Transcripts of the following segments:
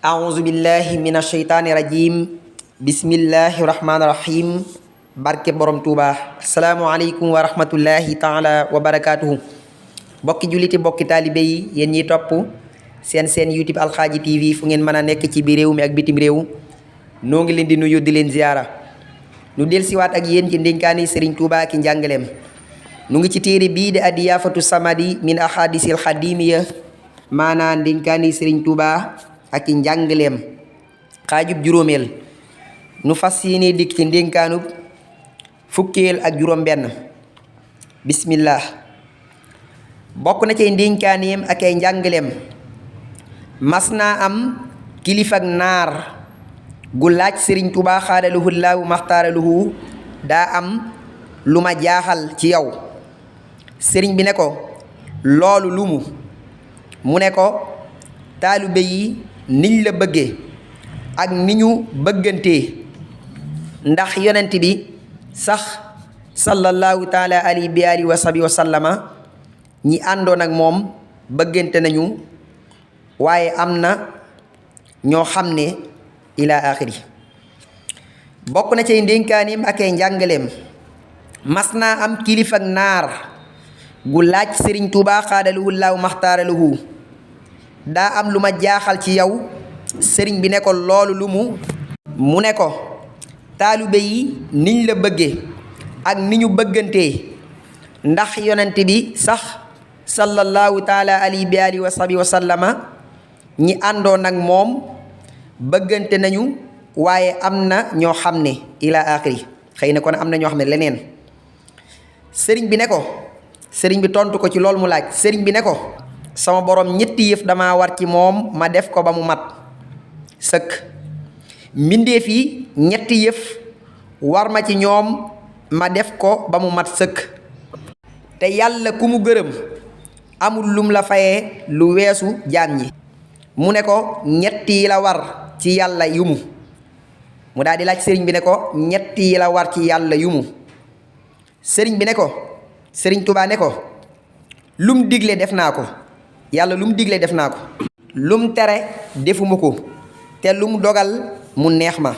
أعوذ بالله من الشيطان الرجيم بسم الله الرحمن الرحيم barke borom Touba asalaamualeykum wa rahmatullahi taala wa barakatuhu bokki julliti bokki taalibe yi yéen ñiy topp seen YouTube Alxaaji TV fu ngeen mën a nekk ci biir réew mi ak bitim réew noo ngi leen di nuyu di leen ziyaara nu del siwaat ak yéen ci ndénkaani Serigne Touba ki njàngaleem nu ngi ci téere bii di Adiyaafatu Samadi min ahadisil xadimiya maanaa ndénkaani Serigne Touba ak i njàngaleem xaajub juróomeel nu fas yéene dikk ci ndénkaanub fukkeel ak juróom benn bismillah bokk na ci ndénkaaneem ak ay njàngaleem mas naa am kilifak naar gu laaj Sëriñ Tuubaa xaadaluhu laahu maxtaaraluhu daa am lu ma jaaxal ci yow sëriñ bi ne ko loolu lumu mu ne ko taalibe yi niñ la bëggee ak ni ñu bëggantee ndax yonent bi sax sallallahu taala alayhi bi alihi wa sahbihi wa sallama ñi àndoon ak moom bëggante nañu waaye am na ñoo xam ne ila axiri bokk na ci ndénkaanim ak ay njàngaleem mas naa am kilifak naar gu laaj Sëriñ Tuubaa xaadaluhu laahu maxtaaraluhu daa am lu ma jaaxal ci yow sëriñ bi ne ko loolu lu mu ne ko taalibe yi niñ la bëggee ak ni ñu bëggantee ndax yonent bi sax sallallahu taala alayhi bi alihi wa sahbihi wa sallama ñi àndoon ak moom bëggante nañu waaye am na ñoo xam ne ila axiri xëy na kon am na ñoo xam ne leneen sëriñ bi ne ko sëriñ bi tontu ko ci loolu mu laaj sëriñ bi ne ko sama borom ñetti yëf dama war ci moom ma def ko ba mu mat sëkk mbindeef yi ñetti yëf war ma ci ñoom ma def ko ba mu mat sëkk te yàlla ku mu gërëm amul lum la fayee lu weesu jaam ñi mu ne ko ñett yi la war ci yàlla yumu mu daal di laaj sëriñ bi ne ko ñett yi la war ci yàlla yumu sëriñ bi ne ko sëriñ Tuubaa ne ko lum digle def naa ko yàlla lum digle def naa ko lum tere defuma ko te lum dogal mu neex ma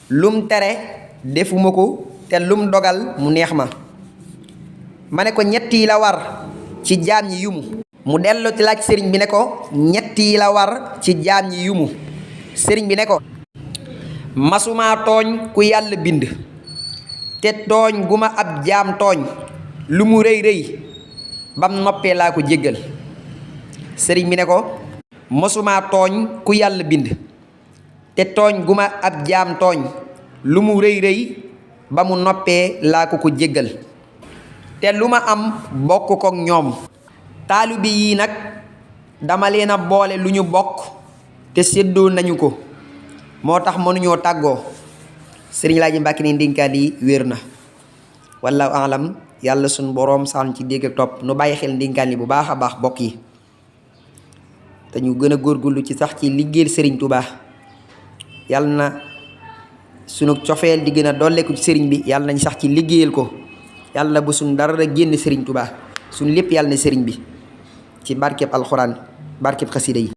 lum tere defuma ko te lum dogal mu neex ma ne ko ñett yi la war ci jaam ñi yumu mu dellu ci laaj sëriñ bi ne ko ñett yi la war ci jaam ñi yumu sëriñ bi ne ko masumaa tooñ ku yàlla bind te tooñ gu ma ab jaam tooñ lu mu rëy rëy bam noppee laa ko jéggal sëriñ bi ne ko masumaa tooñ ku yàlla bind te tooñ gu ma ab jaam tooñ lu mu rëy rëy ba mu noppee laa ko jéggal te lu ma am bokk kook ñoom taalibe yii nag dama leen a boole lu ñu bokk te séddoo nañu ko moo tax mënuñoo tàggoo sëriñ Laaji Mbàkke ne ndénkaan yi wér na wallaahu alam yàlla suñ boroom sax ci dégg ak topp nu bàyyi xel ndénkaan yi bu baax a baax bokk yi te ñu gën a góorgóorlu ci sax ci liggéeyal Sëriñ Tuubaa yàlla na sunu cofeel di gën a dolleeku ci sëriñ bi yàlla nañ sax ci liggéeyal ko yàlla bu suñ dara génn Sëriñ Tuubaa suñ lépp yàlla na sëriñ bi ci barkeb alxuraan barkeb xasida yi